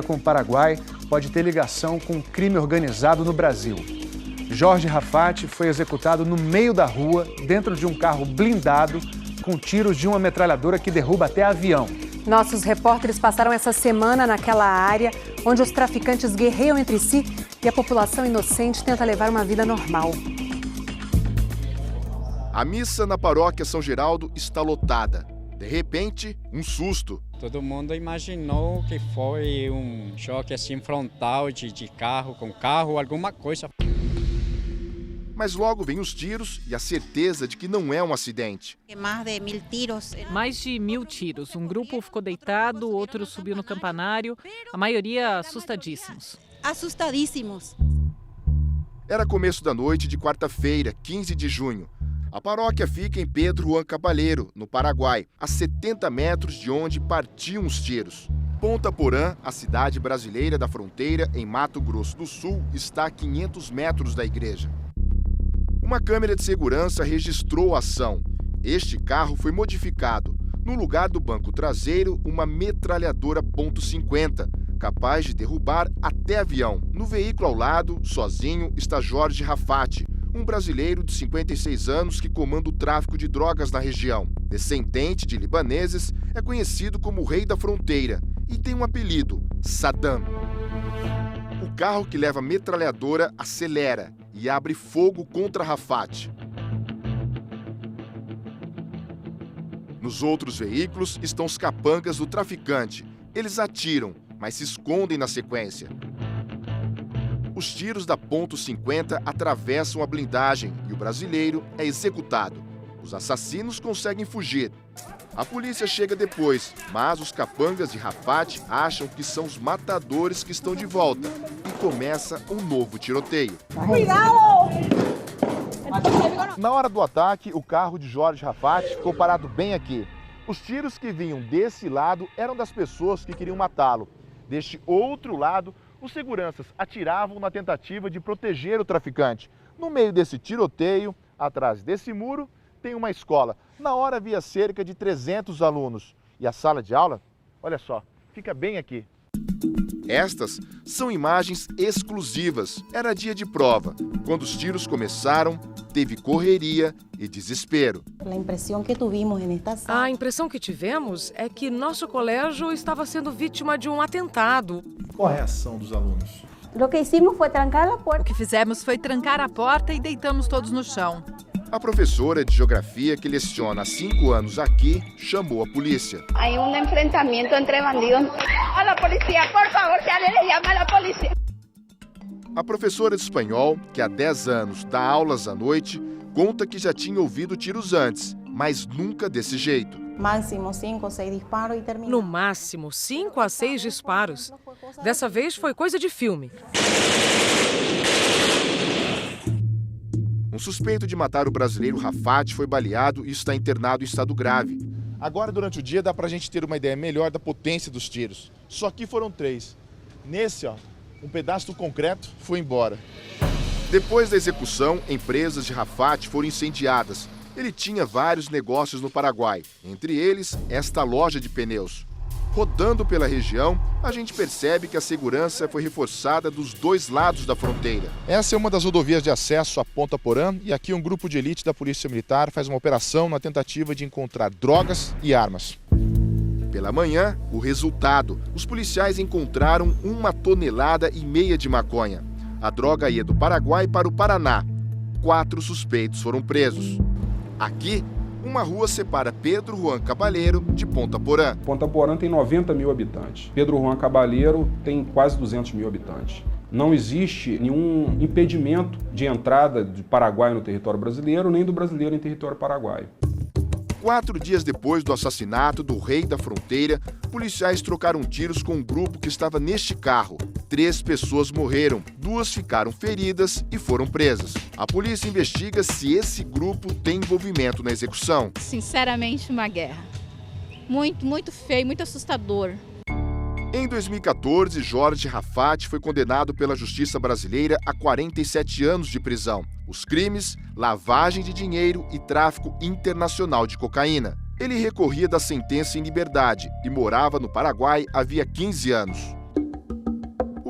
com o Paraguai pode ter ligação com crime organizado no Brasil. Jorge Rafati foi executado no meio da rua, dentro de um carro blindado, com tiros de uma metralhadora que derruba até avião. Nossos repórteres passaram essa semana naquela área onde os traficantes guerreiam entre si e a população inocente tenta levar uma vida normal. A missa na paróquia São Geraldo está lotada. De repente, um susto. Todo mundo imaginou que foi um choque assim frontal de carro com carro, alguma coisa. Mas logo vem os tiros e a certeza de que não é um acidente. Mais de 1000 tiros. Um grupo ficou deitado, outro subiu no campanário, a maioria assustadíssimos. Era começo da noite de quarta-feira, 15 de junho. A paróquia fica em Pedro Juan Caballero, no Paraguai, a 70 metros de onde partiam os tiros. Ponta Porã, a cidade brasileira da fronteira, em Mato Grosso do Sul, está a 500 metros da igreja. Uma câmera de segurança registrou a ação. Este carro foi modificado. No lugar do banco traseiro, uma metralhadora .50, capaz de derrubar até avião. No veículo ao lado, sozinho, está Jorge Rafati, um brasileiro de 56 anos que comanda o tráfico de drogas na região. Descendente de libaneses, é conhecido como o Rei da Fronteira e tem um apelido, Saddam. O carro que leva a metralhadora acelera e abre fogo contra Rafati. Nos outros veículos estão os capangas do traficante. Eles atiram, mas se escondem na sequência. Os tiros da .50 atravessam a blindagem e o brasileiro é executado. Os assassinos conseguem fugir. A polícia chega depois, mas os capangas de Rafati acham que são os matadores que estão de volta e começa um novo tiroteio. Cuidado! Na hora do ataque, o carro de Jorge Rafati ficou parado bem aqui. Os tiros que vinham desse lado eram das pessoas que queriam matá-lo. Deste outro lado, os seguranças atiravam na tentativa de proteger o traficante. No meio desse tiroteio, atrás desse muro, tem uma escola. Na hora havia cerca de 300 alunos. E a sala de aula, olha só, fica bem aqui. Estas são imagens exclusivas. Era dia de prova. Quando os tiros começaram, teve correria e desespero. A impressão que tivemos é que nosso colégio estava sendo vítima de um atentado. Qual a reação dos alunos? O que fizemos foi trancar a porta. O que fizemos foi trancar a porta e deitamos todos no chão. A professora de geografia que leciona há 5 anos aqui chamou a polícia. Há enfrentamento entre bandidos. A polícia, por favor, se alguém chama a polícia. A professora de espanhol, que há 10 anos dá aulas à noite, conta que já tinha ouvido tiros antes, mas nunca desse jeito. Máximo 5 ou 6 disparos e termina. No máximo 5 a 6 disparos. Dessa vez foi coisa de filme. Um suspeito de matar o brasileiro Rafati foi baleado e está internado em estado grave. Agora, durante o dia, dá pra gente ter uma ideia melhor da potência dos tiros. Só que foram 3. Nesse, um pedaço do concreto foi embora. Depois da execução, empresas de Rafati foram incendiadas. Ele tinha vários negócios no Paraguai, entre eles esta loja de pneus. Rodando pela região, a gente percebe que a segurança foi reforçada dos 2 lados da fronteira. Essa é uma das rodovias de acesso à Ponta Porã e aqui um grupo de elite da Polícia Militar faz uma operação na tentativa de encontrar drogas e armas. Pela manhã, o resultado. Os policiais encontraram 1,5 toneladas de maconha. A droga ia do Paraguai para o Paraná. 4 suspeitos foram presos. Aqui, uma rua separa Pedro Juan Caballero de Ponta Porã. Ponta Porã tem 90 mil habitantes. Pedro Juan Caballero tem quase 200 mil habitantes. Não existe nenhum impedimento de entrada do Paraguai no território brasileiro, nem do brasileiro em território paraguaio. 4 dias depois do assassinato do Rei da Fronteira, policiais trocaram tiros com um grupo que estava neste carro. 3 pessoas morreram, 2 ficaram feridas e foram presas. A polícia investiga se esse grupo tem envolvimento na execução. Sinceramente, uma guerra. Muito feio, muito assustador. Em 2014, Jorge Rafati foi condenado pela Justiça Brasileira a 47 anos de prisão. Os crimes, lavagem de dinheiro e tráfico internacional de cocaína. Ele recorria da sentença em liberdade e morava no Paraguai havia 15 anos.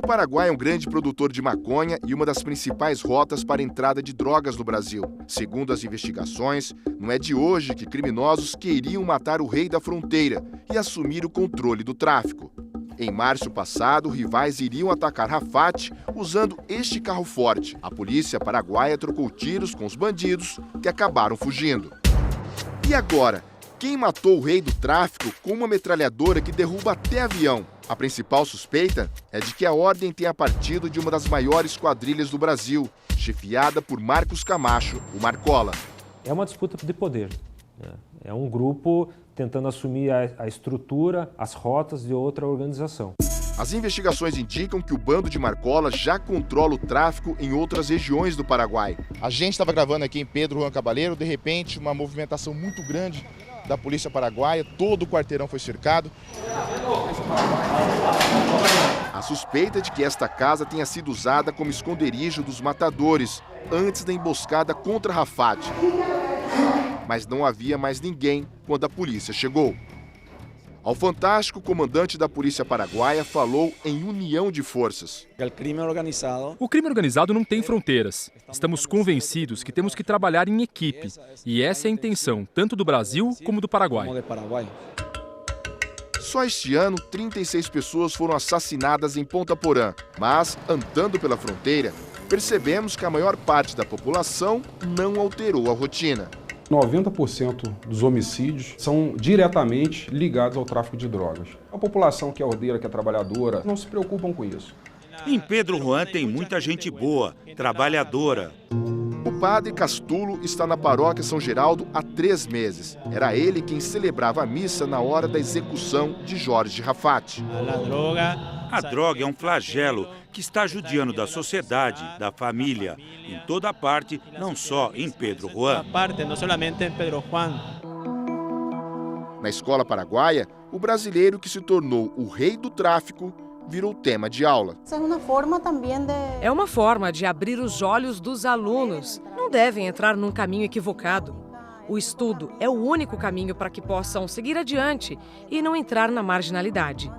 Paraguai é um grande produtor de maconha e uma das principais rotas para a entrada de drogas no Brasil. Segundo as investigações, não é de hoje que criminosos queriam matar o rei da fronteira e assumir o controle do tráfico. Em março passado, rivais iriam atacar Rafat usando este carro forte. A polícia paraguaia trocou tiros com os bandidos, que acabaram fugindo. E agora? Quem matou o rei do tráfico com uma metralhadora que derruba até avião? A principal suspeita é de que a ordem tenha partido de uma das maiores quadrilhas do Brasil, chefiada por Marcos Camacho, o Marcola. É uma disputa de poder. É um grupo tentando assumir a estrutura, as rotas de outra organização. As investigações indicam que o bando de Marcola já controla o tráfico em outras regiões do Paraguai. A gente estava gravando aqui em Pedro Juan Cabaleiro, de repente uma movimentação muito grande da polícia paraguaia, todo o quarteirão foi cercado. A suspeita é de que esta casa tenha sido usada como esconderijo dos matadores antes da emboscada contra Rafat. Mas não havia mais ninguém quando a polícia chegou. Ao Fantástico, o comandante da polícia paraguaia falou em união de forças. O crime organizado não tem fronteiras. Estamos convencidos que temos que trabalhar em equipe. E essa é a intenção, tanto do Brasil como do Paraguai. Só este ano, 36 pessoas foram assassinadas em Ponta Porã. Mas, andando pela fronteira, percebemos que a maior parte da população não alterou a rotina. 90% dos homicídios são diretamente ligados ao tráfico de drogas. A população que é ordeira, que é trabalhadora, não se preocupam com isso. Em Pedro Juan tem muita gente boa, trabalhadora. O padre Castulo está na paróquia São Geraldo há 3 meses. Era ele quem celebrava a missa na hora da execução de Jorge Rafat. A droga é um flagelo que está judiando da sociedade, da família, em toda parte, não só em Pedro Juan. Na escola paraguaia, o brasileiro que se tornou o rei do tráfico virou tema de aula. É uma forma de abrir os olhos dos alunos. Não devem entrar num caminho equivocado. O estudo é o único caminho para que possam seguir adiante e não entrar na marginalidade.